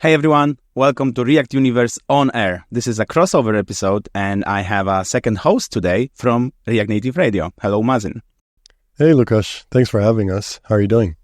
Hey everyone, welcome to React Universe On Air. This is a crossover episode and I have a second host today from React Native Radio. Hello, Mazin. Hey, Lukasz. Thanks for having us. How are you doing?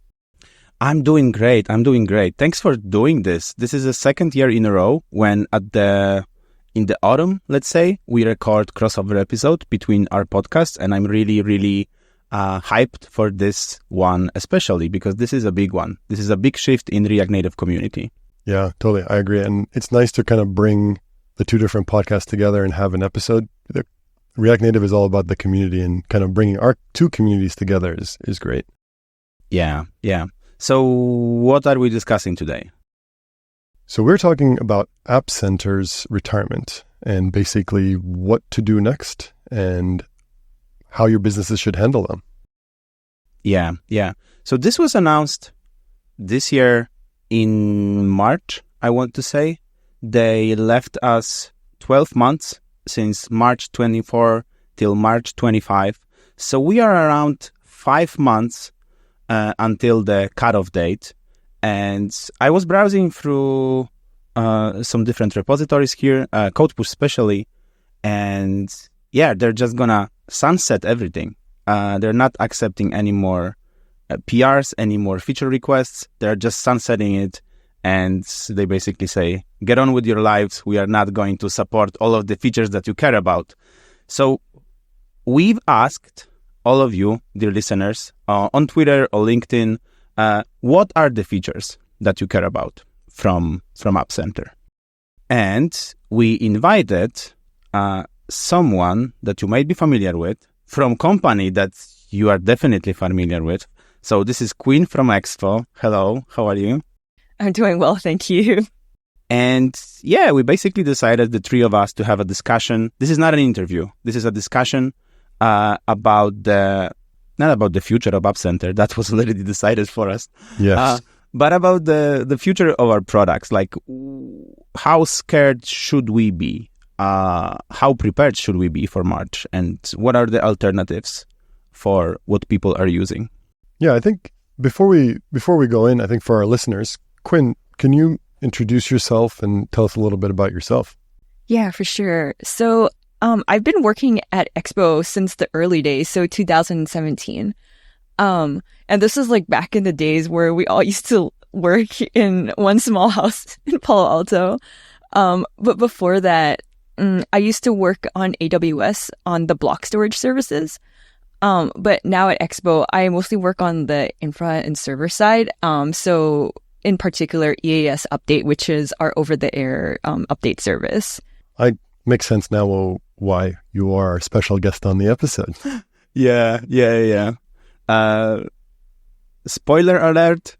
I'm doing great. Thanks for doing this. This is the second year in a row when in the autumn, let's say, we record crossover episode between our podcasts, and I'm really hyped for this one, especially because this is a big one. This is a big shift in React Native community. Yeah, totally. I agree. And it's nice to kind of bring the two different podcasts together and have an episode. React Native is all about the community, and kind of bringing our two communities together is great. Yeah. So what are we discussing today? So we're talking about App Center's retirement and basically what to do next and how your businesses should handle them. Yeah. So this was announced this year in March, I want to say. They left us 12 months since March 24 till March 25. So we are around 5 months until the cutoff date. And I was browsing through some different repositories here, CodePush especially. And yeah, they're just gonna sunset everything. They're not accepting any more PRs, any more feature requests. They're just sunsetting it. And they basically say, get on with your lives. We are not going to support all of the features that you care about. So we've asked all of you, dear listeners, on Twitter or LinkedIn, what are the features that you care about from App Center? And we invited someone that you might be familiar with from company that you are definitely familiar with. So this is Quinn from Expo. Hello, how are you? I'm doing well, thank you. And yeah, we basically decided, the three of us, to have a discussion. This is not an interview. This is a discussion not about the future of App Center. That was already decided for us. Yes. But about the future of our products. Like, how scared should we be? How prepared should we be for March? And what are the alternatives for what people are using? Yeah, I think before we go in, I think for our listeners, Quinn, can you introduce yourself and tell us a little bit about yourself? Yeah, for sure. So I've been working at Expo since the early days, so 2017. And this is like back in the days where we all used to work in one small house in Palo Alto. But before that, I used to work on AWS on the block storage services. But now at Expo, I mostly work on the infra and server side. So in particular, EAS Update, which is our over-the-air update service. Makes sense now why you are our special guest on the episode. Yeah. Spoiler alert,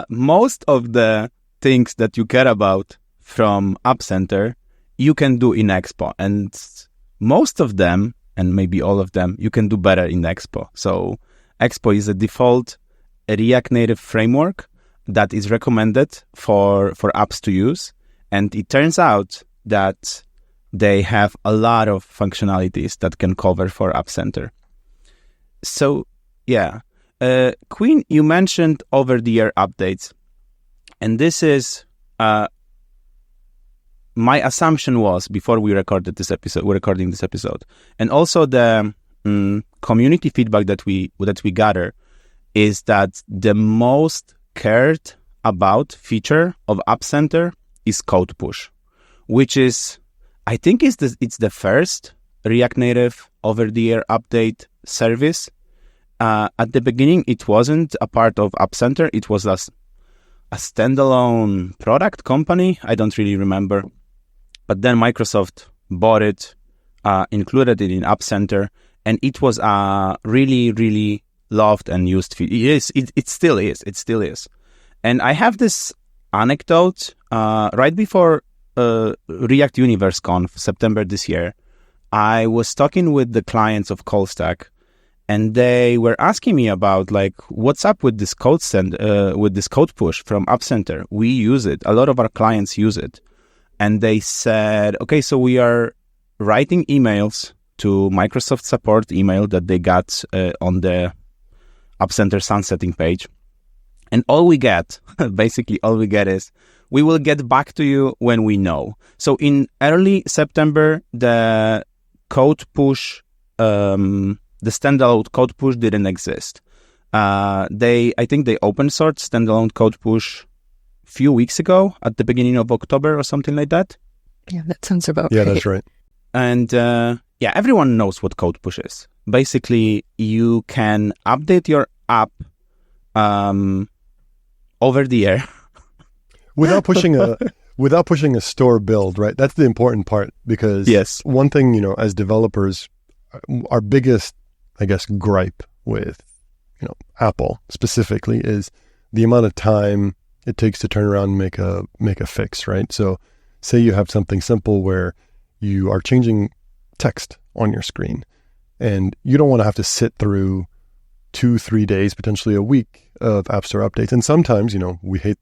most of the things that you care about from App Center, you can do in Expo. And most of them, and maybe all of them, you can do better in Expo. So Expo is a default React Native framework that is recommended for apps to use. And it turns out that they have a lot of functionalities that can cover for App Center. So, yeah. Quinn, you mentioned over-the-air updates. And this is... my assumption was, before we're recording this episode, and also the community feedback that we gather, is that the most cared about feature of App Center is CodePush, which is, I think it's the first React Native over-the-air update service. At the beginning, it wasn't a part of App Center. It was a standalone product company. I don't really remember. But then Microsoft bought it, included it in App Center, and it was a really loved and used feature. It still is. And I have this anecdote. Right before React Universe Conf, September this year, I was talking with the clients of Callstack, and they were asking me about, like, what's up with this CodePush from App Center. We use it. A lot of our clients use it. And they said, okay, so we are writing emails to Microsoft support email that they got on the App Center sunsetting page. And all we get, basically all we get is, we will get back to you when we know. So in early September, the CodePush, the standalone CodePush didn't exist. I think they open sourced standalone CodePush a few weeks ago at the beginning of October or something like that. Yeah, that sounds about right. Yeah, that's right. And everyone knows what CodePush is. Basically, you can update your app over the air without pushing a store build, right? That's the important part, because yes, one thing, as developers, our biggest, I guess, gripe with Apple specifically is the amount of time it takes to turn around and make a fix, right? So say you have something simple where you are changing text on your screen, and you don't want to have to sit through 2-3 days, potentially a week of App Store updates. And sometimes, we hate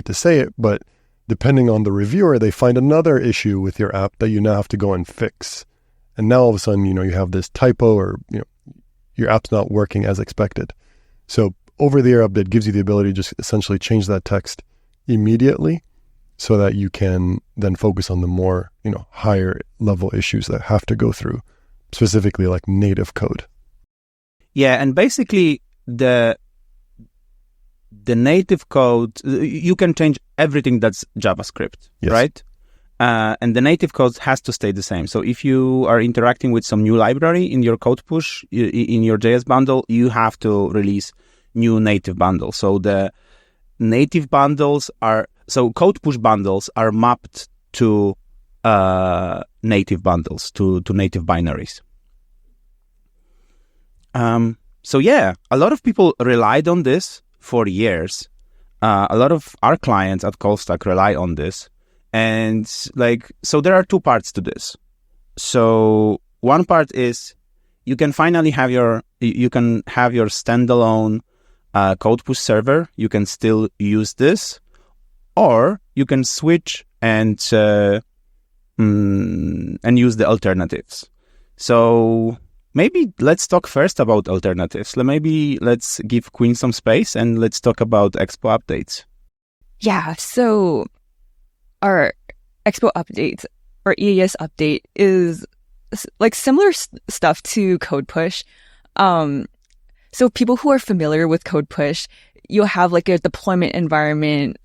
to say it, but depending on the reviewer, they find another issue with your app that you now have to go and fix. And now all of a sudden, you have this typo, or, your app's not working as expected. So over-the-air update gives you the ability to just essentially change that text immediately, so that you can then focus on the more, higher level issues that have to go through, specifically like native code. Yeah, and basically the native code, you can change everything that's JavaScript, yes, right? And the native code has to stay the same. So if you are interacting with some new library in your CodePush, in your JS bundle, you have to release new native bundles. So the native bundles so CodePush bundles are mapped to native bundles, to native binaries. So yeah, a lot of people relied on this for years. A lot of our clients at Callstack rely on this. And so there are two parts to this. So one part is you can finally have your standalone CodePush server. You can still use this, or you can switch and use the alternatives. So maybe let's talk first about alternatives. Maybe let's give Quinn some space and let's talk about Expo Updates. Yeah, so our Expo Updates, or EAS update, is similar stuff to CodePush. So people who are familiar with CodePush, you'll have a deployment environment,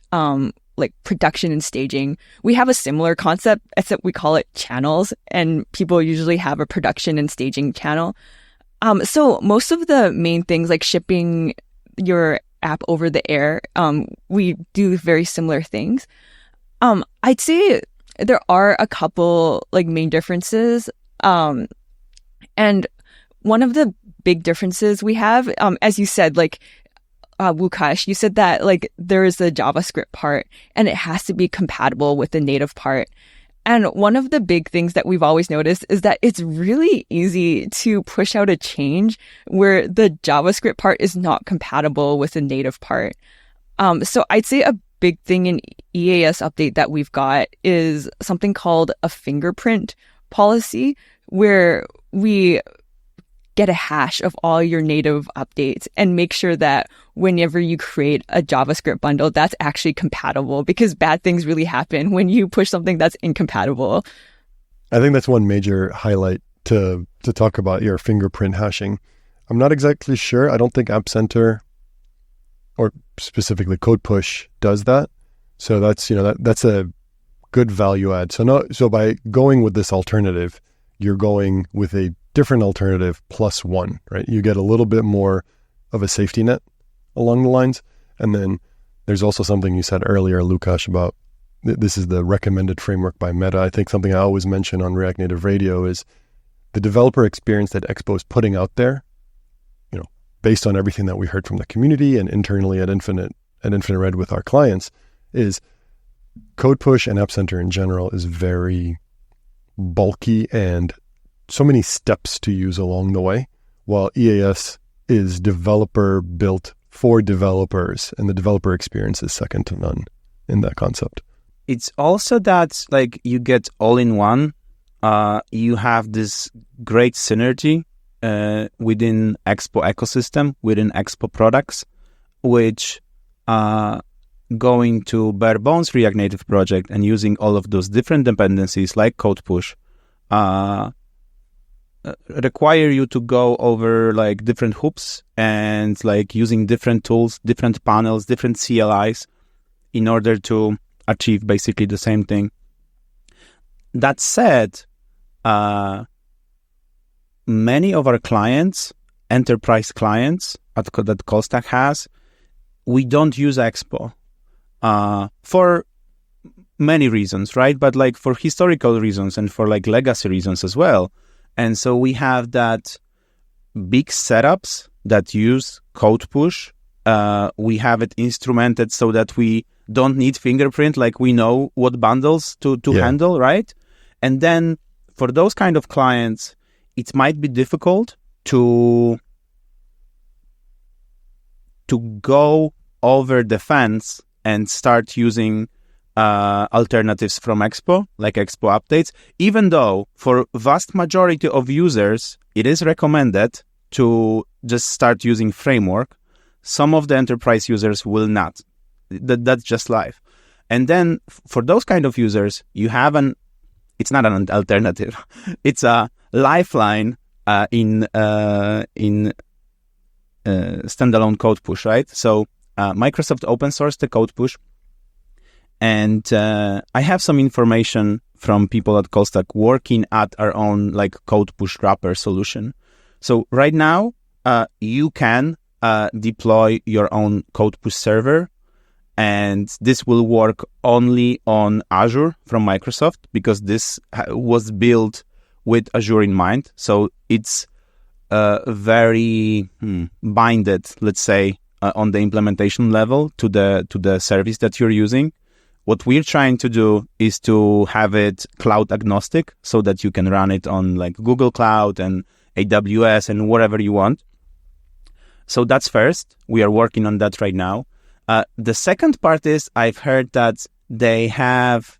production and staging. We have a similar concept, except we call it channels, and people usually have a production and staging channel. So most of the main things, like shipping your app over the air, we do very similar things. I'd say there are a couple main differences. And one of the big differences we have, as you said, Łukasz, you said that there is a JavaScript part and it has to be compatible with the native part. And one of the big things that we've always noticed is that it's really easy to push out a change where the JavaScript part is not compatible with the native part. So I'd say a big thing in EAS update that we've got is something called a fingerprint policy, where we get a hash of all your native updates and make sure that whenever you create a JavaScript bundle, that's actually compatible, because bad things really happen when you push something that's incompatible. I think that's one major highlight to talk about, your fingerprint hashing. I'm not exactly sure. I don't think App Center, or specifically CodePush, does that. So that's that's a good value add. So by going with this alternative, you're going with a different alternative plus one, right? You get a little bit more of a safety net along the lines. And then there's also something you said earlier, Łukasz, about this is the recommended framework by Meta. I think something I always mention on React Native Radio is the developer experience that Expo is putting out there, based on everything that we heard from the community and internally at Infinite Red with our clients, is CodePush and App Center in general is very bulky and so many steps to use along the way, while EAS is developer built for developers, and the developer experience is second to none in that concept. It's also that you get all in one. You have this great synergy within Expo ecosystem, within Expo products, which going to bare bones React Native project and using all of those different dependencies like CodePush require you to go over like different hoops and like using different tools, different panels, different CLIs in order to achieve basically the same thing. That said, many of our clients, enterprise clients that Callstack has, we don't use Expo for many reasons, right? But like for historical reasons and for like legacy reasons as well. And so we have that big setups that use CodePush. We have it instrumented so that we don't need fingerprint, like we know what bundles to handle, right? And then for those kind of clients, it might be difficult to go over the fence and start using alternatives from Expo, like Expo Updates, even though for vast majority of users, it is recommended to just start using framework. Some of the enterprise users will not. That's just life. And then for those kind of users, you have it's not an alternative. It's a lifeline in standalone CodePush, right? So Microsoft open sourced the CodePush, and I have some information from people at Callstack working at our own like CodePush wrapper solution. So right now, you can deploy your own CodePush server, and this will work only on Azure from Microsoft because this was built with Azure in mind. So it's very binded, let's say, on the implementation level to the service that you're using. What we're trying to do is to have it cloud agnostic so that you can run it on like Google Cloud and AWS and whatever you want. So that's first. We are working on that right now. The second part is I've heard that they have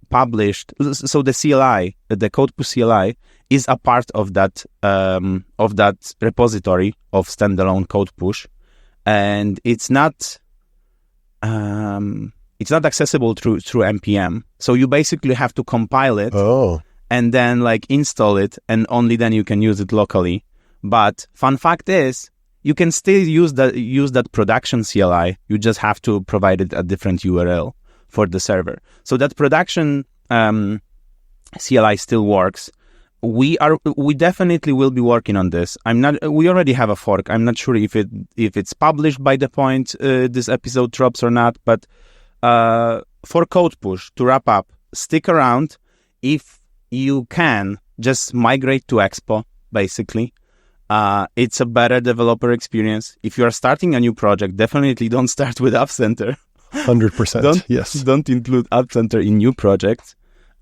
published, so the CLI, the CodePush CLI, is a part of that repository of standalone CodePush, and it's not accessible through npm. So you basically have to compile it and then like install it, and only then you can use it locally. But fun fact is, you can still use that production CLI. You just have to provide it a different URL for the server. So that production CLI still works. We definitely will be working on this. We already have a fork. I'm not sure if it's published by the point this episode drops or not. But for CodePush, to wrap up, stick around. If you can, just migrate to Expo. Basically, it's a better developer experience. If you are starting a new project, definitely don't start with App Center. 100%. Yes. Don't include App Center in new projects.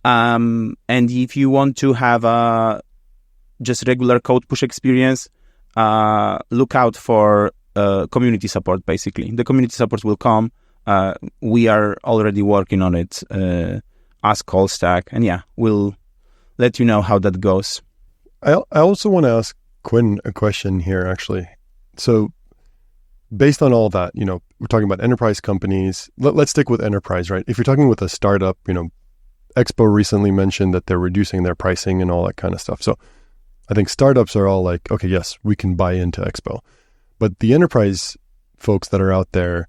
And if you want to have a just regular CodePush experience, look out for community support, basically. The community support will come. We are already working on it as Callstack. And yeah, we'll let you know how that goes. I also want to ask Quinn a question here, actually. So based on all that, we're talking about enterprise companies. Let's stick with enterprise, right? If you're talking with a startup, Expo recently mentioned that they're reducing their pricing and all that kind of stuff. So I think startups are all like, okay, yes, we can buy into Expo. But the enterprise folks that are out there,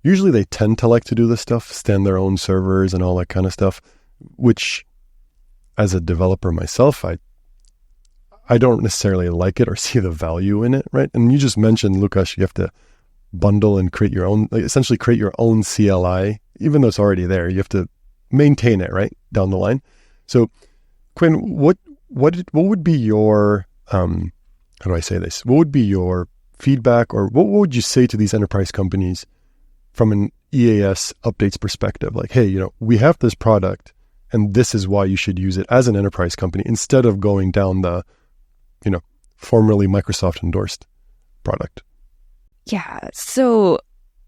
usually they tend to like to do this stuff, stand their own servers and all that kind of stuff, which as a developer myself, I don't necessarily like it or see the value in it, right? And you just mentioned, Lukasz, you have to bundle and create your own, essentially create your own CLI, even though it's already there. You have to maintain it, right, down the line. So, Quinn, what would be your, how do I say this? What would be your feedback, or what would you say to these enterprise companies from an EAS updates perspective? Like, hey, we have this product, and this is why you should use it as an enterprise company instead of going down the formerly Microsoft endorsed product. Yeah. So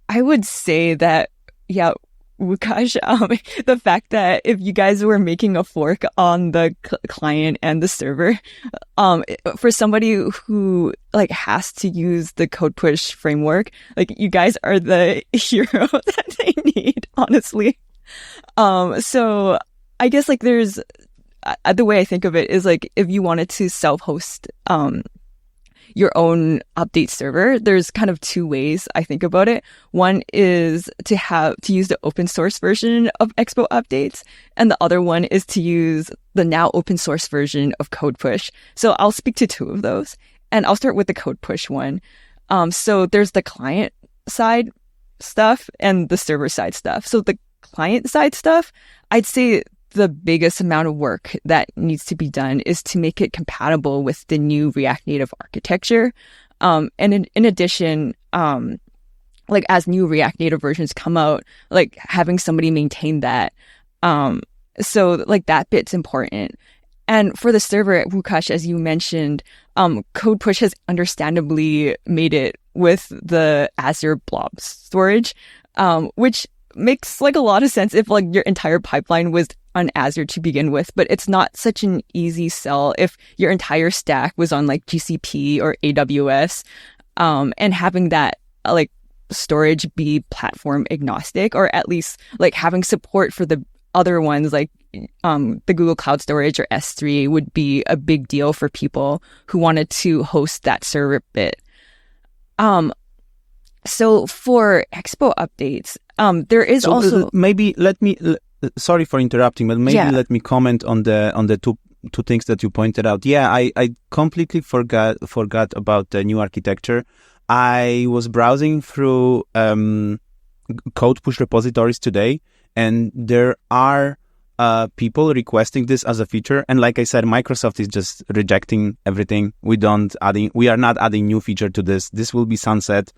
I would say that, Wukash, the fact that if you guys were making a fork on the client and the server, for somebody who like has to use the CodePush framework, like you guys are the hero that they need, honestly. So I guess like there's the way I think of it is like if you wanted to self-host your own update server, there's kind of two ways I think about it. One is to use the open source version of Expo Updates, and the other one is to use the now open source version of CodePush. So I'll speak to two of those, and I'll start with the CodePush one. So there's the client side stuff and the server side stuff. So the client side stuff, I'd say the biggest amount of work that needs to be done is to make it compatible with the new React Native architecture. And in addition, like as new React Native versions come out, like having somebody maintain that. So like that bit's important. And for the server, Wukash, as you mentioned, CodePush has understandably made it with the Azure blob storage, which makes like a lot of sense if like your entire pipeline was on Azure to begin with, but it's not such an easy sell if your entire stack was on like GCP or AWS, and having that like storage be platform agnostic, or at least like having support for the other ones like the Google Cloud Storage or S3 would be a big deal for people who wanted to host that server bit. So for Expo Updates, there is also maybe let me. Sorry for interrupting, but maybe let me comment on the two things that you pointed out. Yeah, I completely forgot about the new architecture. I was browsing through CodePush repositories today, and there are people requesting this as a feature. And like I said, Microsoft is just rejecting everything. We are not adding new feature to this. This will be sunset.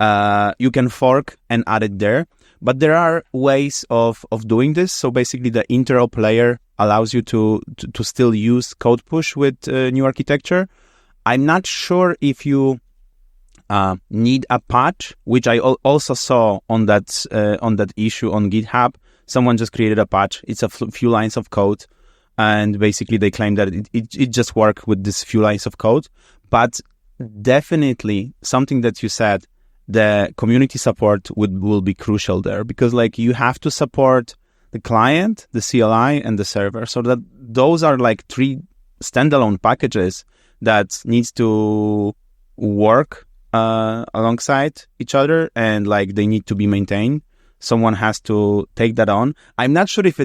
You can fork and add it there. But there are ways of doing this. So basically the interop layer allows you to still use CodePush with new architecture. I'm not sure if you need a patch, which I also saw on that issue on GitHub. Someone just created a patch. It's a few lines of code. And basically they claim that it just works with this few lines of code. But definitely something that you said, the community support will be crucial there, because like you have to support the client, the CLI, and the server. So that those are like three standalone packages that needs to work alongside each other, and like they need to be maintained. Someone has to take that on. I'm not sure if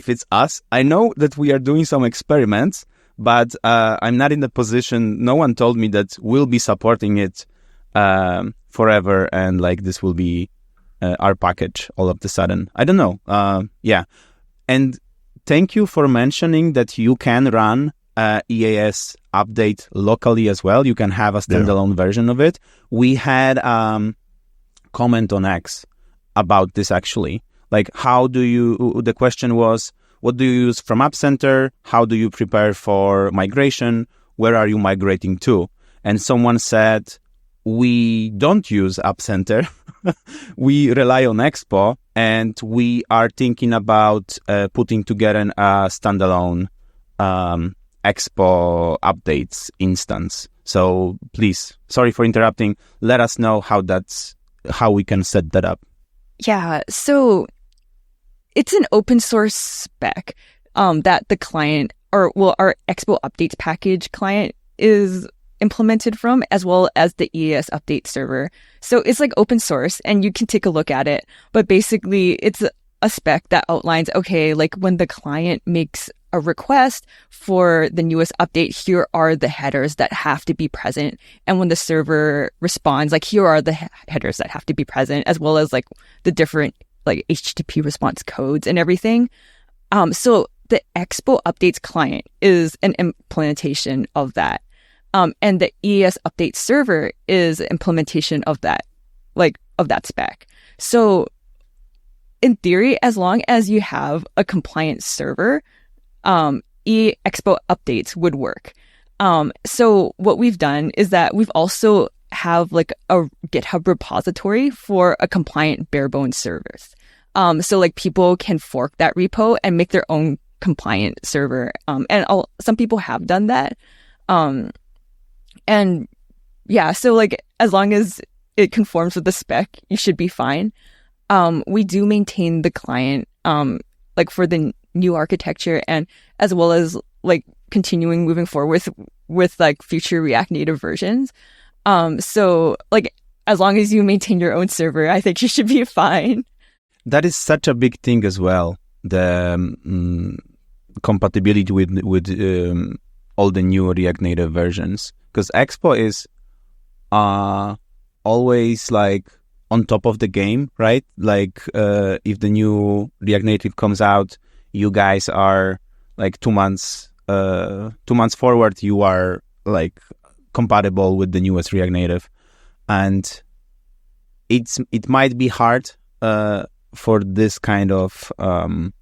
it's us. I know that we are doing some experiments, but I'm not in the position. No one told me that we'll be supporting it forever, and like this will be our package all of the sudden. I don't know. And thank you for mentioning that you can run EAS update locally as well. You can have a standalone version of it. We had comment on X about this actually. Like, the question was, what do you use from App Center? How do you prepare for migration? Where are you migrating to? And someone said, we don't use App Center. We rely on Expo, and we are thinking about putting together a standalone Expo Updates instance. So please, sorry for interrupting. Let us know how we can set that up. Yeah, so it's an open source spec that the client, our Expo Updates package client is implemented from, as well as the EAS update server. So it's like open source, and you can take a look at it. But basically, it's a spec that outlines, okay, like when the client makes a request for the newest update, here are the headers that have to be present. And when the server responds, like here are the headers that have to be present, as well as like the different like HTTP response codes and everything. So the Expo Updates client is an implementation of that. And the EAS update server is implementation of that, of that spec. So in theory, as long as you have a compliant server, Expo Updates would work. So what we've done is that we've also have like a GitHub repository for a compliant bare bones service. So like people can fork that repo and make their own compliant server. And some people have done that. And yeah, so like as long as it conforms with the spec, you should be fine. We do maintain the client, like for the new architecture, and as well as like continuing moving forward with like future React Native versions. So like as long as you maintain your own server, I think you should be fine. That is such a big thing as well. The compatibility with all the new React Native versions, because Expo is always like on top of the game, right? Like if the new React Native comes out, you guys are like 2 months forward. You are like compatible with the newest React Native, and it might be hard for this kind of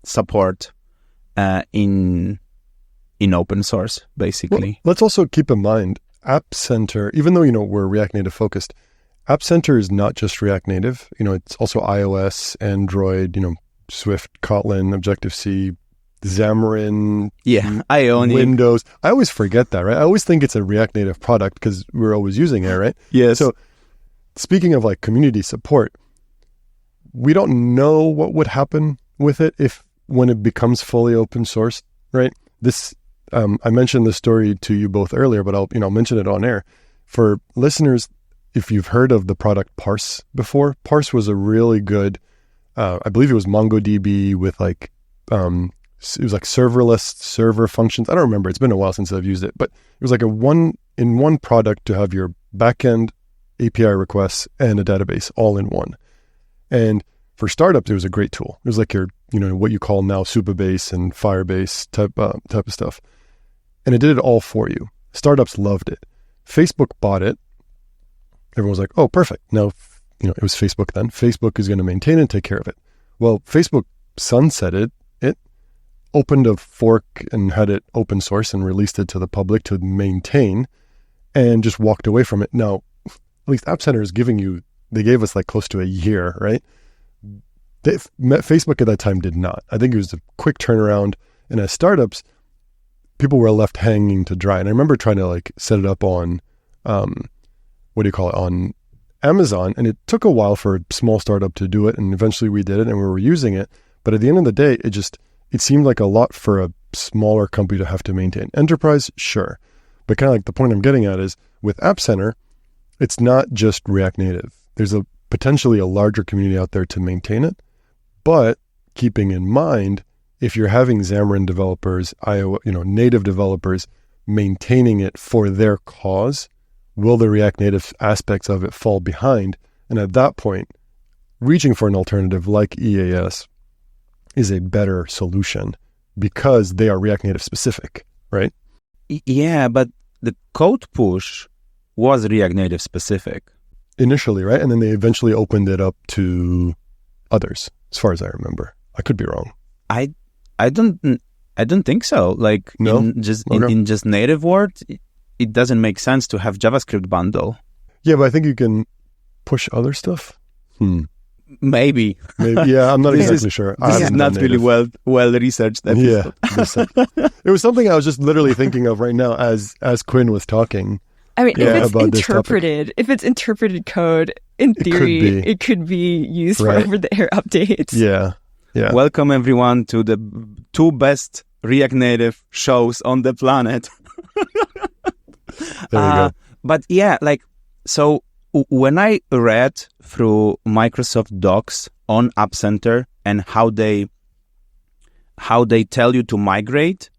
support in open source, basically. Well, let's also keep in mind App Center, even though we're React Native focused, App Center is not just React Native. It's also iOS, Android, Swift, Kotlin, Objective-C, Xamarin, Ionic, Windows. I always forget that, right? I always think it's a React Native product because we're always using it, right? Yes. So speaking of like community support, we don't know what would happen with it when it becomes fully open source, right? This I mentioned this story to you both earlier, but I'll mention it on air for listeners. If you've heard of the product Parse before, Parse was a really good, I believe it was MongoDB with like, it was like serverless server functions. I don't remember. It's been a while since I've used it, but it was like a one product to have your backend API requests and a database all in one. And for startups, it was a great tool. It was like your, what you call now Supabase and Firebase type of stuff. And it did it all for you. Startups loved it. Facebook bought it. Everyone was like, oh, perfect. Now, it was Facebook then. Facebook is going to maintain and take care of it. Well, Facebook sunsetted it, opened a fork and had it open source and released it to the public to maintain, and just walked away from it. Now, at least App Center is they gave us like close to a year, right? Facebook at that time did not. I think it was a quick turnaround. And as startups, people were left hanging to dry. And I remember trying to like set it up on, on Amazon. And it took a while for a small startup to do it. And eventually we did it and we were using it. But at the end of the day, it seemed like a lot for a smaller company to have to maintain. Enterprise, sure. But kind of like the point I'm getting at is with App Center, it's not just React Native. There's potentially a larger community out there to maintain it. But keeping in mind, if you're having Xamarin developers, native developers maintaining it for their cause, will the React Native aspects of it fall behind? And at that point, reaching for an alternative like EAS is a better solution because they are React Native specific, right? Yeah, but the CodePush was React Native specific. Initially, right? And then they eventually opened it up to others, as far as I remember. I could be wrong. I don't think so. Like no? in just native world, it doesn't make sense to have JavaScript bundle. Yeah, but I think you can push other stuff. Maybe. Yeah, I'm not exactly sure. This is not really well researched episode. Yeah. It was something I was just literally thinking of right now as Quinn was talking. I mean, if it's interpreted code, in theory, it could be used for over-the-air updates. Yeah. Welcome everyone to the 2 best React Native shows on the planet. There you go. But yeah, so when I read through Microsoft Docs on App Center and how they tell you to migrate,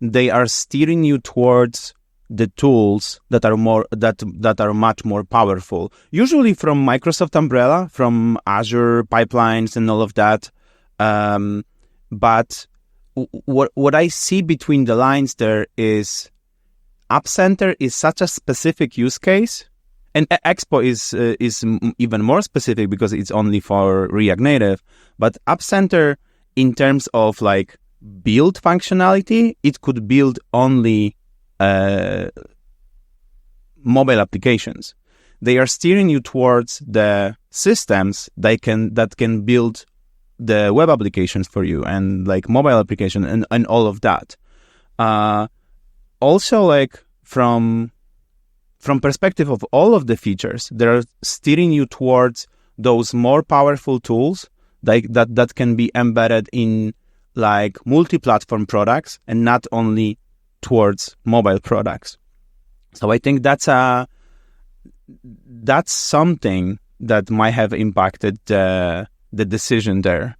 they are steering you towards the tools that are much more powerful. Usually from Microsoft umbrella, from Azure pipelines and all of that. But what I see between the lines there is App Center is such a specific use case, and Expo is even more specific because it's only for React Native. But App Center, in terms of like build functionality, it could build only mobile applications. They are steering you towards the systems that can build the web applications for you and like mobile application and all of that. Also, like from perspective of all of the features, they're steering you towards those more powerful tools like that can be embedded in like multi-platform products and not only towards mobile products. So I think that's something that might have impacted the decision there.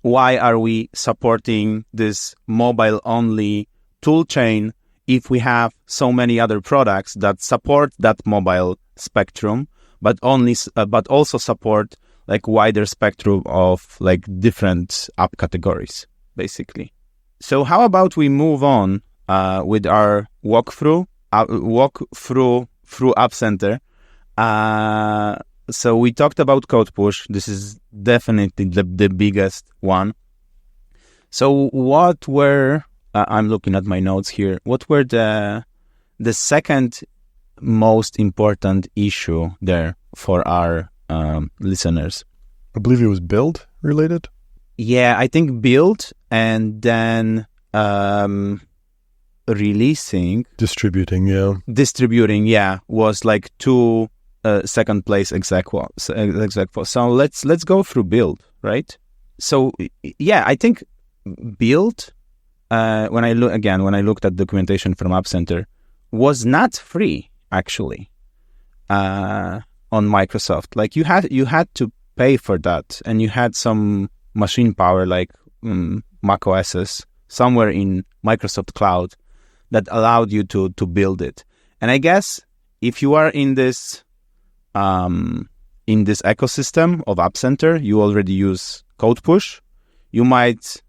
Why are we supporting this mobile-only tool chain if we have so many other products that support that mobile spectrum, but also support like wider spectrum of like different app categories, basically. So how about we move on with our walk through App Center. So we talked about CodePush. This is definitely the biggest one. So what were I'm looking at my notes here. What were the second most important issue there for our listeners? I believe it was build related. Yeah, I think build and then distributing, was like two second place exequo. So let's go through build, right? So yeah, I think build. When I looked at documentation from App Center, was not free actually on Microsoft. Like you had to pay for that, and you had some machine power like Mac OSs somewhere in Microsoft Cloud that allowed you to build it. And I guess if you are in this ecosystem of App Center, you already use CodePush, you might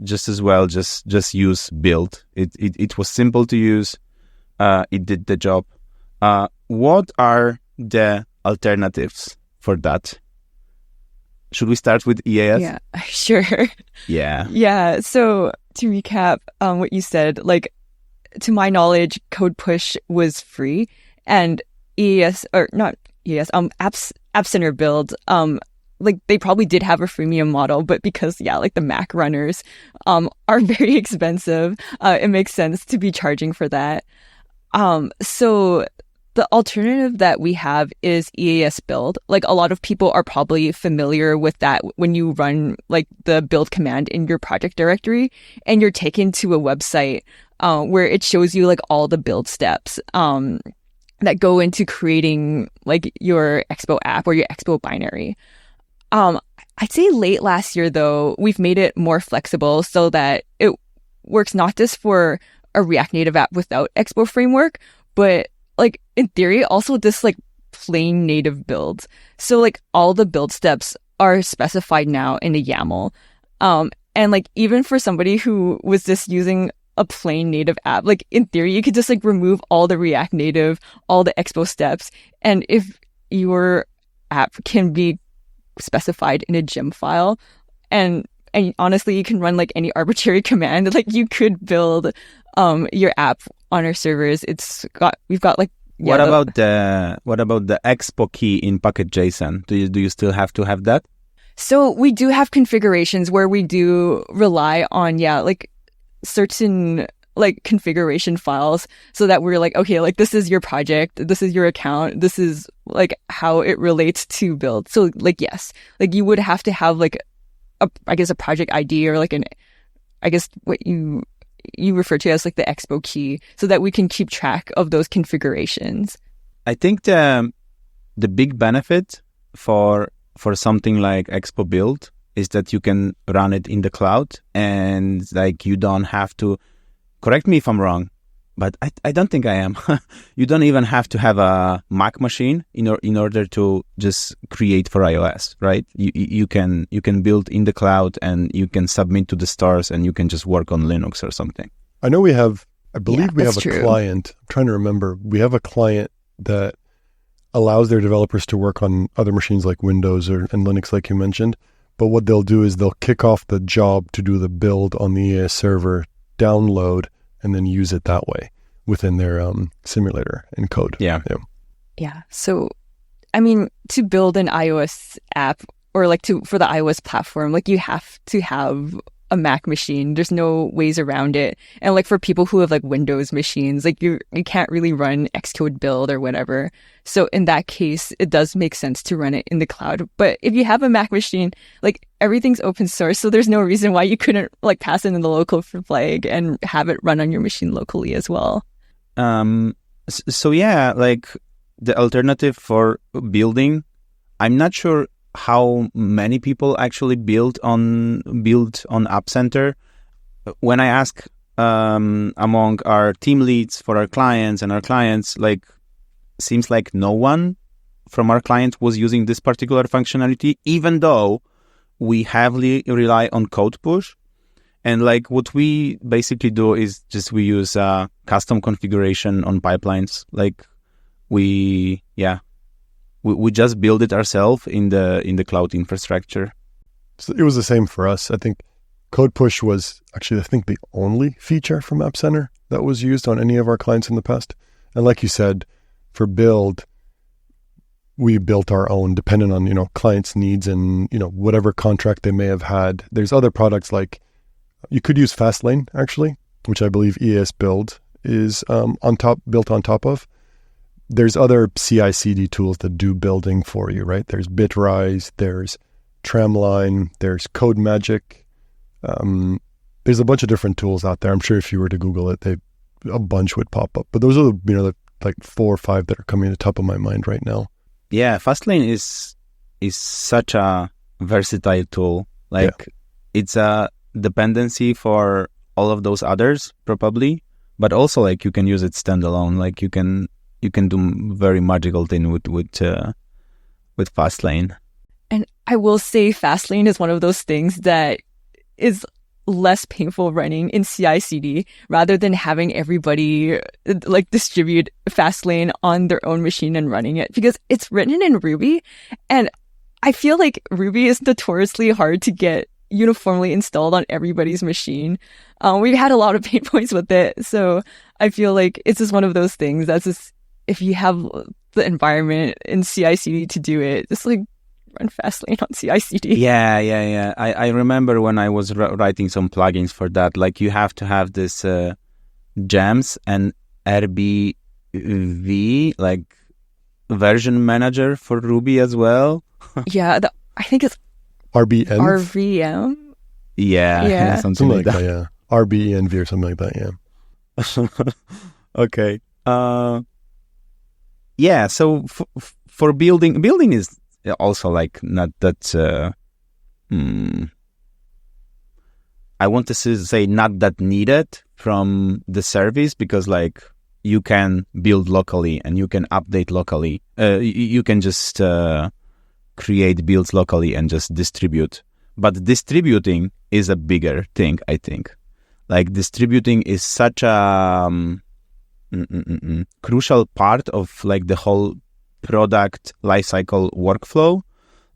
just as well just use build. It was simple to use. It did the job. What are the alternatives for that? Should we start with EAS? Yeah, sure. Yeah. So to recap what you said, like to my knowledge, CodePush was free, and EAS or not EAS, App Center build, like they probably did have a freemium model, but because like the Mac runners are very expensive, it makes sense to be charging for that. So the alternative that we have is EAS build. Like a lot of people are probably familiar with that when you run like the build command in your project directory and you're taken to a website where it shows you like all the build steps that go into creating like your Expo app or your Expo binary. I'd say late last year, though, we've made it more flexible so that it works not just for a React Native app without Expo framework, but like in theory, also just like plain native builds. So like all the build steps are specified now in a YAML. And like even for somebody who was just using a plain native app, like in theory, you could just like remove all the React Native, all the Expo steps. And if your app can be specified in a gem file, and honestly, you can run like any arbitrary command, like you could build your app on our servers. We've got like what about the Expo key in Package.json? Do you still have to have that? So we do have configurations where we do rely on like certain like configuration files, so that we're like, okay, like this is your project, this is your account, this is like how it relates to build. So like yes, like you would have to have like a project ID or like what you refer to as like the Expo key, so that we can keep track of those configurations. I think the big benefit for something like Expo build is that you can run it in the cloud, and like you don't have to, correct me if I'm wrong, but I don't think I am. You don't even have to have a Mac machine in order to just create for iOS, right? You can build in the cloud, and you can submit to the stores, and you can just work on Linux or something. I know we have a true. client. I'm trying to remember. We have a client that allows their developers to work on other machines like Windows and Linux, like you mentioned. But what they'll do is they'll kick off the job to do the build on the EAS server, download, and then use it that way within their simulator and code. Yeah. So, I mean, to build an iOS app or like for the iOS platform, like you have to have a Mac machine. There's no ways around it. And like for people who have like Windows machines, like you can't really run Xcode build or whatever. So in that case, it does make sense to run it in the cloud. But if you have a Mac machine, like everything's open source, so there's no reason why you couldn't like pass it in the local flag and have it run on your machine locally as well. So yeah, like the alternative for building, I'm not sure how many people actually build on App Center. When I ask among our team leads for our clients and our clients, like seems like no one from our clients was using this particular functionality, even though we heavily rely on CodePush. And like what we basically do is just we use custom configuration on pipelines. Like we just build it ourselves in the cloud infrastructure. So it was the same for us. I think CodePush was actually, I think, the only feature from App Center that was used on any of our clients in the past. And like you said, for build, we built our own depending on, clients' needs and, whatever contract they may have had. There's other products like you could use Fastlane, actually, which I believe EAS Build is built on top of. There's other CI/CD tools that do building for you, right? There's Bitrise, there's Tramline, there's CodeMagic. There's a bunch of different tools out there. I'm sure if you were to Google it, a bunch would pop up. But those are the like 4 or 5 that are coming to the top of my mind right now. Yeah, Fastlane is such a versatile tool. Like it's a dependency for all of those others probably, but also like you can use it standalone. Like you can do very magical thing with Fastlane. And I will say Fastlane is one of those things that is less painful running in CI/CD rather than having everybody like distribute Fastlane on their own machine and running it, because it's written in Ruby, and I feel like Ruby is notoriously hard to get uniformly installed on everybody's machine. We've had a lot of pain points with it, so I feel like it's just one of those things that's just, if you have the environment in CI/CD to do it, just like run Fastlane on CI/CD. Yeah. I remember when I was writing some plugins for that, like you have to have this gems and RBV, like version manager for Ruby as well. Yeah, I think it's RBN? RVM? Yeah. Something like that. Yeah. RBENV or something like that, yeah. Okay. Yeah, so for building is also like not that, I want to say not that needed from the service, because like you can build locally and you can update locally. You can just create builds locally and just distribute. But distributing is a bigger thing, I think. Like distributing is such a crucial part of like the whole product lifecycle workflow.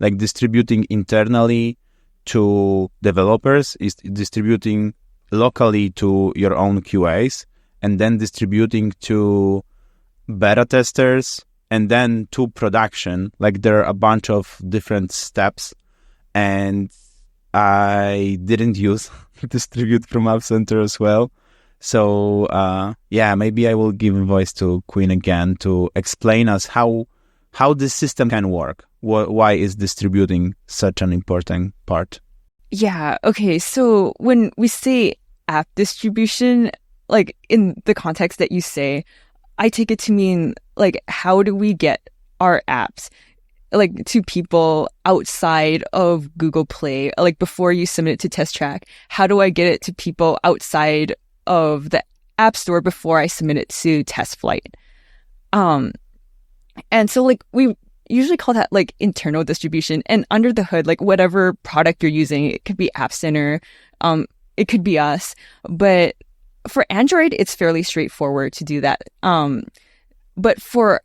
Like distributing internally to developers is distributing locally to your own QAs, and then distributing to beta testers, and then to production. Like there are a bunch of different steps, and I didn't use distribute from App Center as well. So maybe I will give voice to Quinn again to explain us how this system can work. Why is distributing such an important part? Yeah, okay. So when we say app distribution, like in the context that you say, I take it to mean like, how do we get our apps like to people outside of Google Play? Like before you submit it to Test Track, how do I get it to people outside of the App Store before I submit it to Test Flight? And so like we usually call that like internal distribution, and under the hood, like whatever product you're using, it could be App Center, it could be us, but for Android, it's fairly straightforward to do that. But for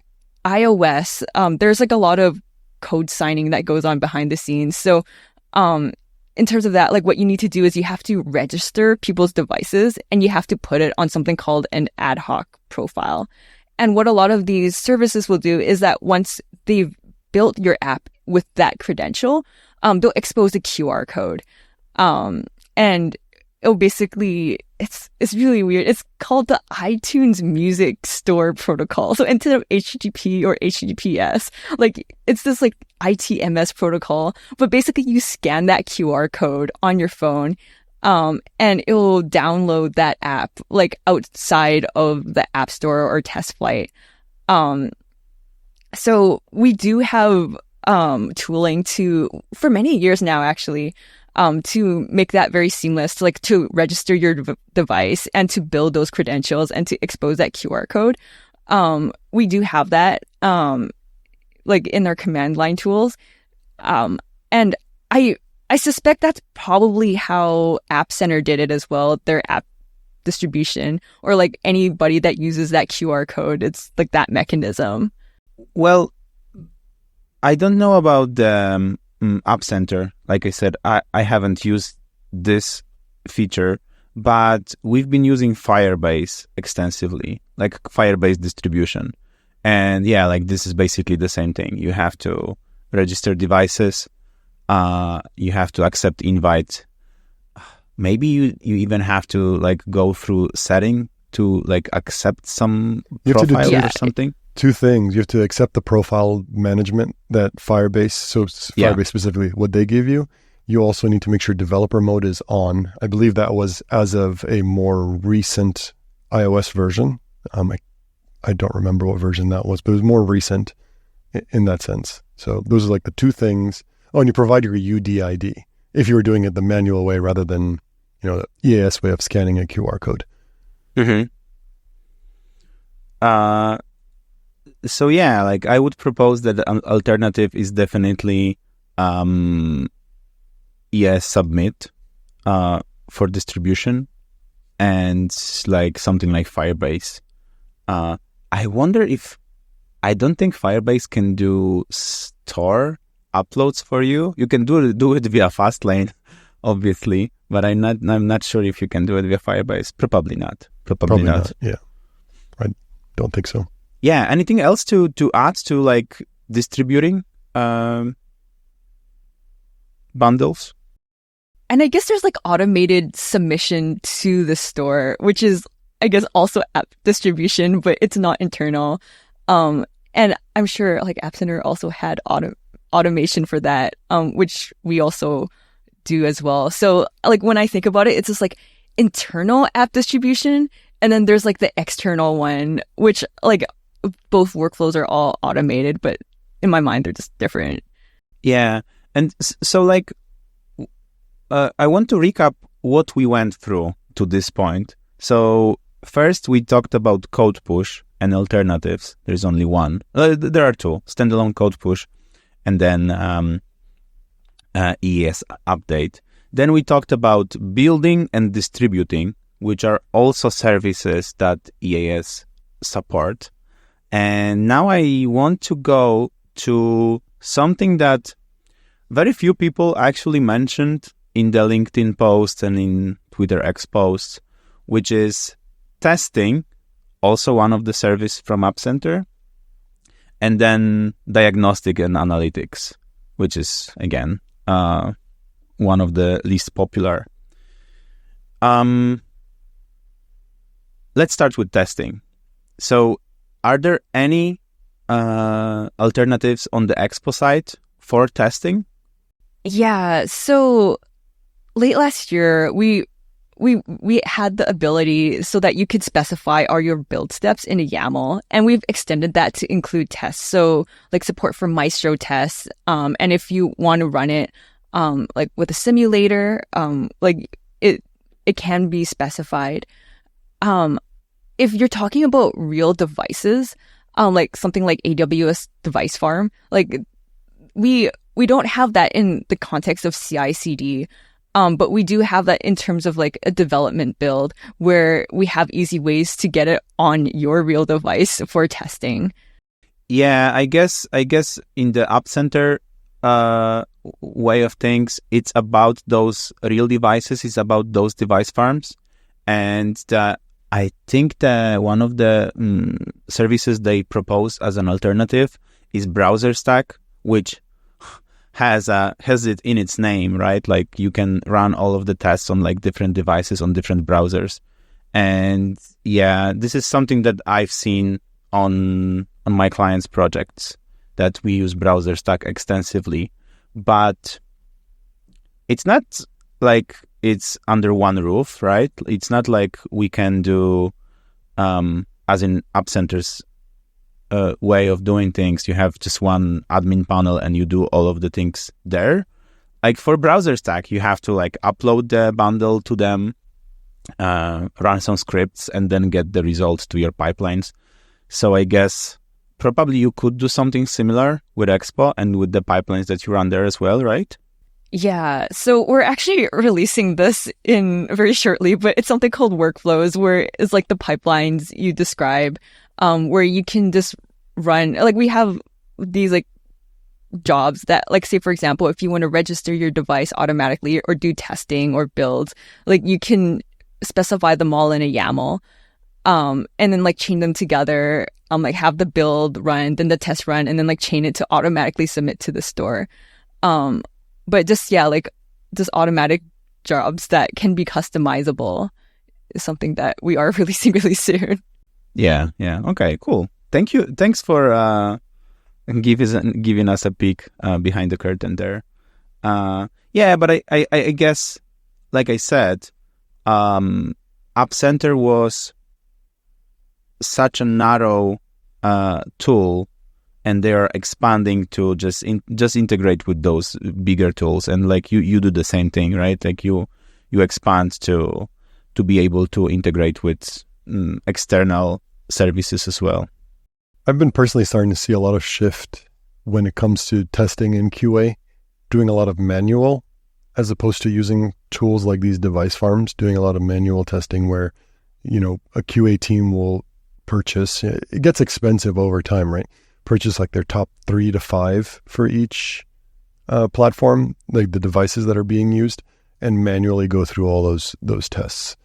iOS, there's like a lot of code signing that goes on behind the scenes. So, in terms of that, like what you need to do is you have to register people's devices and you have to put it on something called an ad hoc profile. And what a lot of these services will do is that once they've built your app with that credential, they'll expose a QR code. And it'll basically, it's really weird. It's called the iTunes Music Store Protocol. So instead of HTTP or HTTPS, like it's this like ITMS protocol, but basically you scan that QR code on your phone, and it will download that app like outside of the App Store or test flight. So we do have tooling for many years now, actually, to make that very seamless, to register your device and to build those credentials and to expose that QR code. We do have that, in our command line tools. And I suspect that's probably how App Center did it as well, their app distribution, or like anybody that uses that QR code. It's like that mechanism. Well, I don't know about the App Center. Like I said, I haven't used this feature, but we've been using Firebase extensively, like Firebase distribution. And yeah, like this is basically the same thing. You have to register devices. You have to accept invite. Maybe you even have to like go through setting to like accept some profile or something. Two things. You have to accept the profile management that Firebase, Firebase specifically, what they give you. You also need to make sure developer mode is on. I believe that was as of a more recent iOS version. I don't remember what version that was, but it was more recent in that sense. So those are like the two things. Oh, and you provide your UDID if you were doing it the manual way rather than, the EAS way of scanning a QR code. Mm-hmm. So yeah, like I would propose that the alternative is definitely ES submit for distribution, and like something like Firebase. I wonder if, I don't think Firebase can do store uploads for you. You can do it via Fastlane, obviously, but I'm not sure if you can do it via Firebase. Probably not. Probably not. Yeah, I don't think so. Yeah. Anything else to add to like distributing bundles? And I guess there's like automated submission to the store, which is, I guess, also app distribution, but it's not internal. And I'm sure like App Center also had automation for that, which we also do as well. So like when I think about it, it's just like internal app distribution, and then there's like the external one, which like both workflows are all automated, but in my mind they're just different. Yeah. And so like I want to recap what we went through to this point. So first we talked about CodePush and alternatives. There's only one. There are two: standalone CodePush and then EAS update. Then we talked about building and distributing, which are also services that EAS support. And now I want to go to something that very few people actually mentioned in the LinkedIn posts and in Twitter X posts, which is testing, also one of the service from App Center, and then Diagnostics and Analytics, which is, again, one of the least popular. Let's start with testing. So are there any alternatives on the Expo site for testing? Yeah, so late last year, we had the ability so that you could specify all your build steps in a YAML, and we've extended that to include tests. So like support for Maestro tests, and if you want to run it like with a simulator, like it can be specified. If you're talking about real devices, like something like AWS Device Farm, like we don't have that in the context of CI/CD. But we do have that in terms of like a development build where we have easy ways to get it on your real device for testing. Yeah, I guess in the App Center way of things, it's about those real devices. It's about those device farms, and I think that one of the services they propose as an alternative is Browser Stack, which has it in its name, right? Like you can run all of the tests on like different devices on different browsers. And yeah, this is something that I've seen on my clients' projects, that we use Browser Stack extensively. But it's not like it's under one roof, right? It's not like we can do, as in App Center's way of doing things, you have just one admin panel and you do all of the things there. Like for Browser Stack, you have to like upload the bundle to them, run some scripts, and then get the results to your pipelines. So I guess probably you could do something similar with Expo and with the pipelines that you run there as well, right? Yeah, so we're actually releasing this in very shortly, but it's something called workflows, where it's like the pipelines you describe, where you can just run, like we have these like jobs that, like, say for example, if you want to register your device automatically or do testing or builds, like you can specify them all in a YAML, and then like chain them together, like have the build run, then the test run, and then like chain it to automatically submit to the store. But just, yeah, like just automatic jobs that can be customizable is something that we are releasing really soon. Yeah. Okay, cool. Thank you. Thanks for giving us a peek behind the curtain there. But I guess, like I said, App Center was such a narrow tool, and they are expanding to just integrate with those bigger tools. And like you do the same thing, right? Like you expand to be able to integrate with external services as well. I've been personally starting to see a lot of shift when it comes to testing in QA, doing a lot of manual, as opposed to using tools like these device farms, doing a lot of manual testing where, you know, a QA team will purchase, it gets expensive over time, right? Purchase like their top 3 to 5 for each platform, like the devices that are being used, and manually go through all those tests.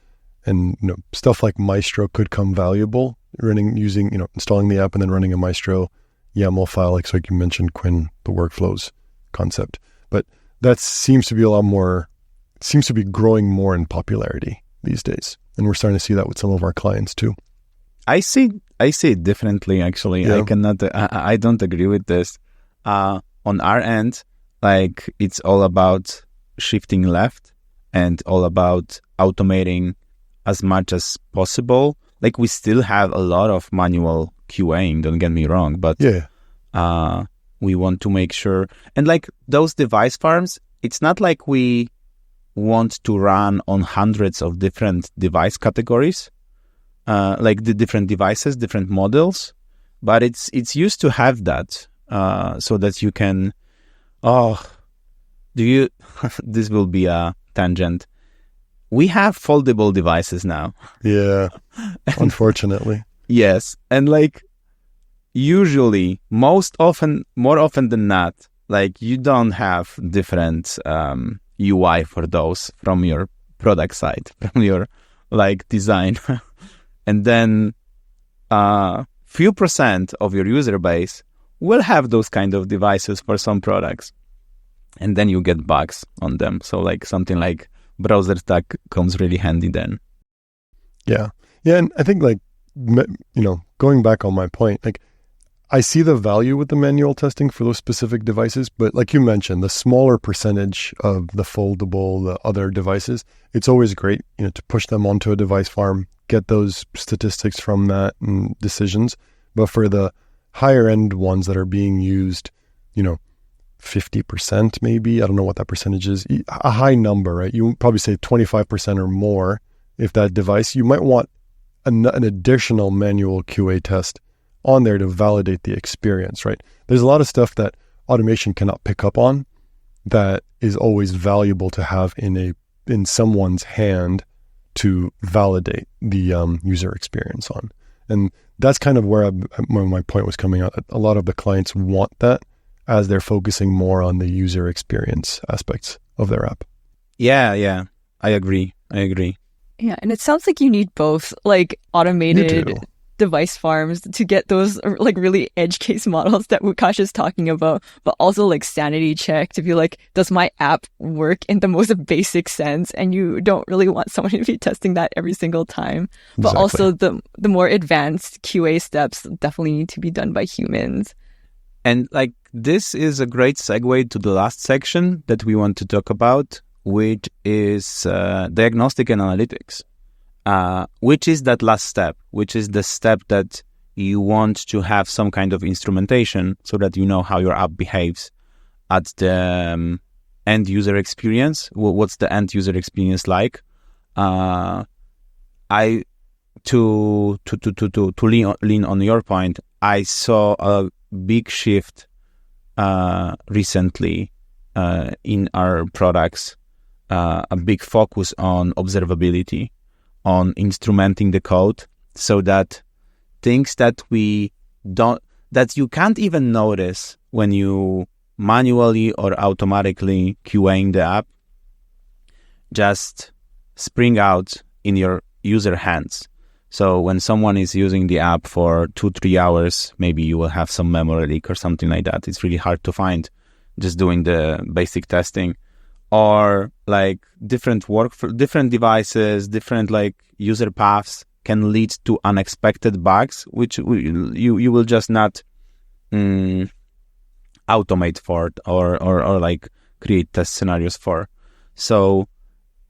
And you know, stuff like Maestro could come valuable, installing the app and then running a Maestro YAML file, like you mentioned, Quinn, the workflows concept. But that seems to be growing more in popularity these days, and we're starting to see that with some of our clients too. I see it differently, actually. Yeah. I don't agree with this. On our end, like it's all about shifting left and all about automating as much as possible. Like we still have a lot of manual QAing, don't get me wrong, but we want to make sure. And like those device farms, it's not like we want to run on hundreds of different device categories. Like the different devices, different models, but it's used to have that, so that you can, this will be a tangent. We have foldable devices now. Yeah, unfortunately. Yes, and like usually, more often than not, like you don't have different UI for those from your product side, from your like design. And then few % of your user base will have those kind of devices for some products. And then you get bugs on them. So like something like Browser Stack comes really handy then. Yeah. And I think like, going back on my point, like I see the value with the manual testing for those specific devices, but like you mentioned, the smaller percentage of the foldable, the other devices, it's always great, to push them onto a device farm, get those statistics from that and decisions. But for the higher end ones that are being used, 50% maybe, I don't know what that percentage is, a high number, right? You would probably say 25% or more. If that device, you might want an additional manual QA test on there to validate the experience, right? There's a lot of stuff that automation cannot pick up on that is always valuable to have in someone's hand to validate the user experience on. And that's kind of where my point was coming out. A lot of the clients want that as they're focusing more on the user experience aspects of their app. Yeah. I agree. Yeah, and it sounds like you need both, like automated device farms to get those like really edge case models that Wukash is talking about, but also like sanity check to be like, does my app work in the most basic sense? And you don't really want someone to be testing that every single time. But also the more advanced QA steps definitely need to be done by humans. And like this is a great segue to the last section that we want to talk about, which is diagnostic and analytics. Which is that last step, which is the step that you want to have some kind of instrumentation so that you know how your app behaves at the end user experience. What's the end user experience like? To lean on your point, I saw a big shift recently in our products, a big focus on observability, on instrumenting the code so that things that that you can't even notice when you manually or automatically QAing the app just spring out in your user hands. So when someone is using the app for 2-3 hours, maybe you will have some memory leak or something like that. It's really hard to find just doing the basic testing. Or like different devices, different like user paths can lead to unexpected bugs, which you will just not automate for or like create test scenarios for. So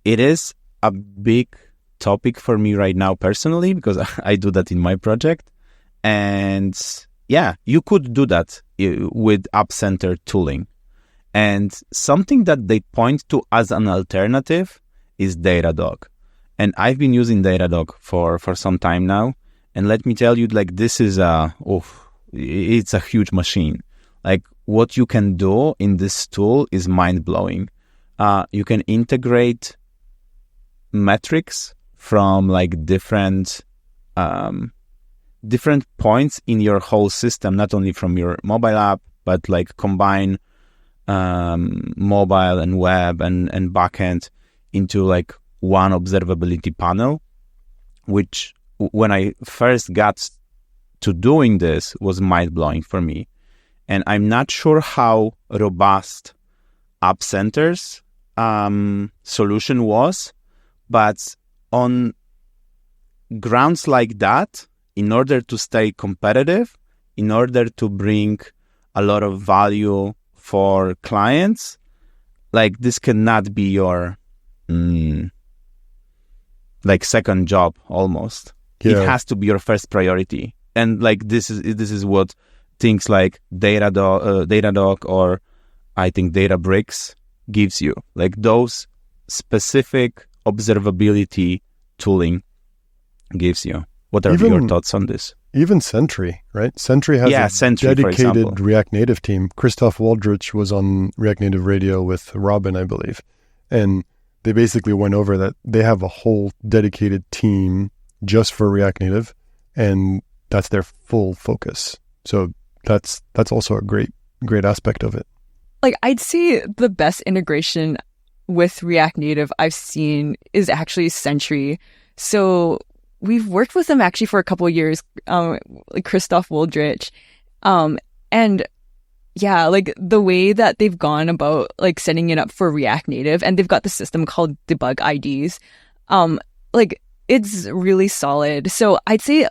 it is a big topic for me right now personally, because I do that in my project. And yeah, you could do that with App Center tooling. And something that they point to as an alternative is Datadog. And I've been using Datadog for some time now. And let me tell you, like, this is it's a huge machine. Like, what you can do in this tool is mind-blowing. You can integrate metrics from like different points in your whole system, not only from your mobile app, but like combine mobile and web and backend into like one observability panel, which when I first got to doing this was mind-blowing for me. And I'm not sure how robust App Center's solution was, but on grounds like that, in order to stay competitive, in order to bring a lot of value for clients, like this cannot be your like second job almost. Yeah. It has to be your first priority. And like this is what things like Datadog or I think Databricks gives you. Like those specific observability tooling gives you. What are your thoughts on this? Even Sentry, right? Sentry has a Sentry, dedicated React Native team. Christoph Waldrich was on React Native Radio with Robin, I believe. And they basically went over that they have a whole dedicated team just for React Native, and that's their full focus. So that's also a great aspect of it. Like, I'd say the best integration with React Native I've seen is actually Sentry. So we've worked with them actually for a couple of years, like Christoph Waldrich. And yeah, like the way that they've gone about like setting it up for React Native, and they've got the system called debug IDs. Like it's really solid. So I'd say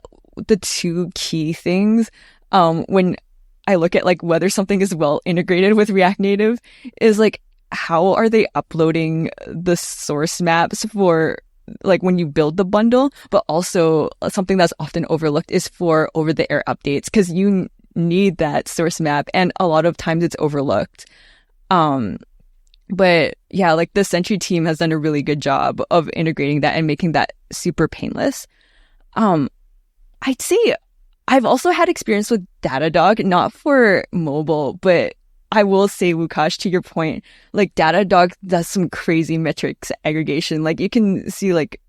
the two key things, when I look at like whether something is well integrated with React Native is like, how are they uploading the source maps for like when you build the bundle, but also something that's often overlooked is for over-the-air updates, because you need that source map, and a lot of times it's overlooked. But yeah, like the Sentry team has done a really good job of integrating that and making that super painless. I'd say I've also had experience with Datadog, not for mobile, but I will say, Wukash, to your point, like Datadog does some crazy metrics aggregation. Like you can see like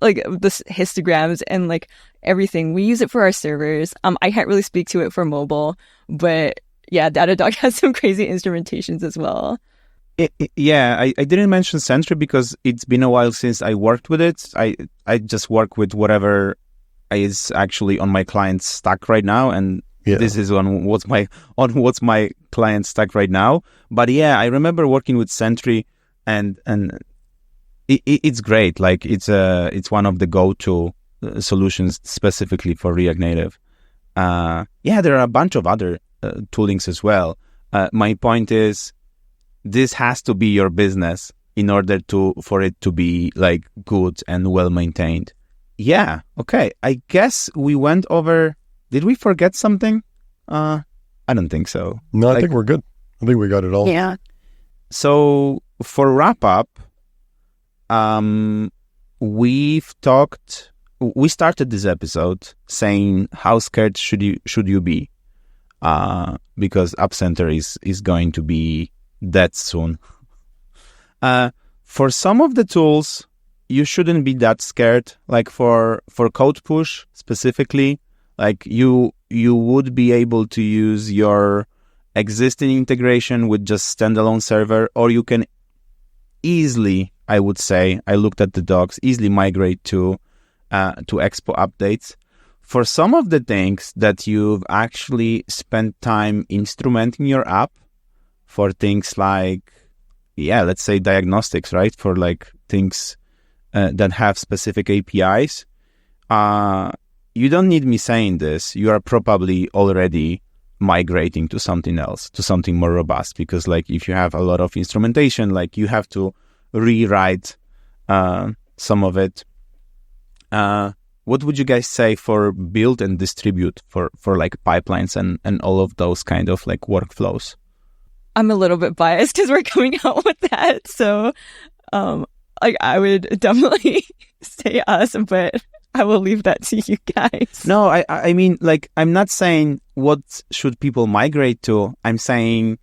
the histograms and like everything. We use it for our servers. I can't really speak to it for mobile, but yeah, Datadog has some crazy instrumentations as well. I didn't mention Sentry because it's been a while since I worked with it. I just work with whatever is actually on my client's stack right now, and this is on what's my client stack right now. But yeah, I remember working with Sentry, and it's great. Like it's one of the go-to solutions specifically for React Native. There are a bunch of other toolings as well. My point is, this has to be your business in order for it to be like good and well maintained. Yeah. Okay. I guess we went over. Did we forget something? I don't think so. No, I think we're good. I think we got it all. Yeah. So for wrap up, we started this episode saying how scared should you be, because App Center is going to be dead soon. For some of the tools, you shouldn't be that scared. Like for CodePush specifically, like you would be able to use your existing integration with just standalone server, or you can easily, I would say, I looked at the docs, easily migrate to Expo Updates. For some of the things that you've actually spent time instrumenting your app, for things like, let's say diagnostics, right? For like things that have specific APIs, you don't need me saying this. You are probably already migrating to something else, to something more robust, because like if you have a lot of instrumentation, like you have to rewrite some of it. What would you guys say for build and distribute for like pipelines and all of those kind of like workflows? I'm a little bit biased because we're coming out with that. So I would definitely say us, but I will leave that to you guys. No, I mean, like, I'm not saying what should people migrate to. I'm saying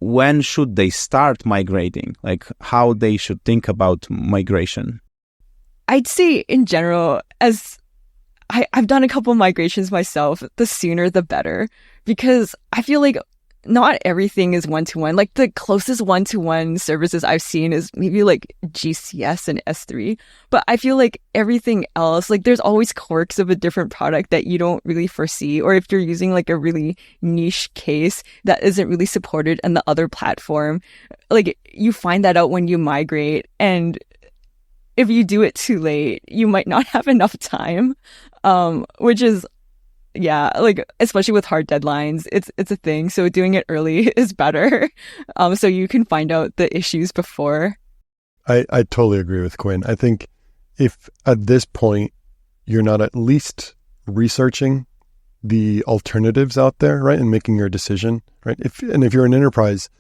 when should they start migrating, like how they should think about migration. I'd say in general, as I've done a couple of migrations myself, the sooner the better, because I feel like not everything is one-to-one. Like the closest one-to-one services I've seen is maybe like GCS and S3. But I feel like everything else, like there's always quirks of a different product that you don't really foresee. Or if you're using like a really niche case that isn't really supported in the other platform, like you find that out when you migrate. And if you do it too late, you might not have enough time, which is, like especially with hard deadlines, it's a thing. So doing it early is better, so you can find out the issues before. I totally agree with Quinn. I think if at this point you're not at least researching the alternatives out there, right, and making your decision, right? If you're an enterprise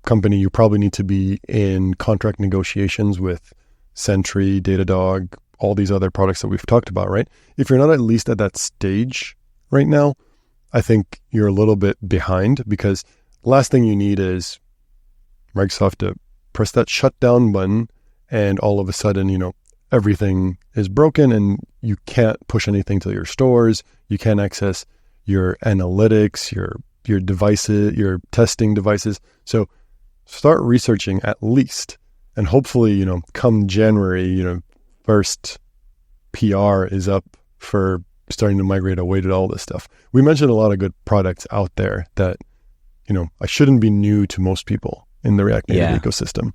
company, you probably need to be in contract negotiations with Sentry, Datadog, all these other products that we've talked about, right? If you're not at least at that stage right now, I think you're a little bit behind, because last thing you need is Microsoft to press that shutdown button and all of a sudden, everything is broken and you can't push anything to your stores. You can't access your analytics, your devices, your testing devices. So start researching at least, and hopefully, come January, first PR is up for starting to migrate away to all this stuff. We mentioned a lot of good products out there that, I shouldn't be new to most people in the React Native ecosystem.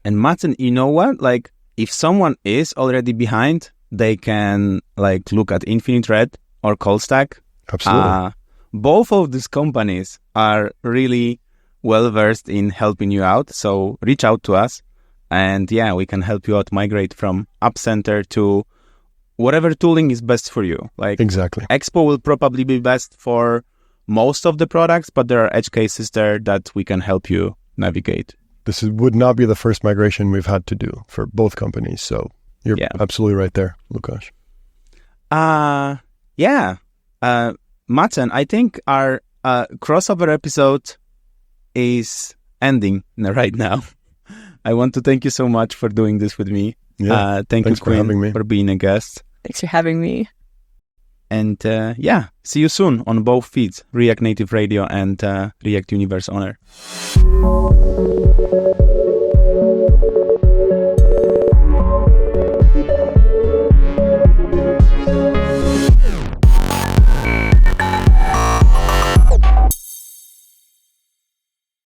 And Martin, you know what? Like, if someone is already behind, they can like look at Infinite Red or Callstack. Absolutely. Both of these companies are really well versed in helping you out. So reach out to us. And we can help you out migrate from App Center to whatever tooling is best for you. Like exactly. Expo will probably be best for most of the products, but there are edge cases there that we can help you navigate. This would not be the first migration we've had to do for both companies. So you're absolutely right there, Lukasz. Martin, I think our crossover episode is ending right now. I want to thank you so much for doing this with me. Thank you, Quinn, for being a guest. Thanks for having me. And see you soon on both feeds, React Native Radio and React Universe Honor.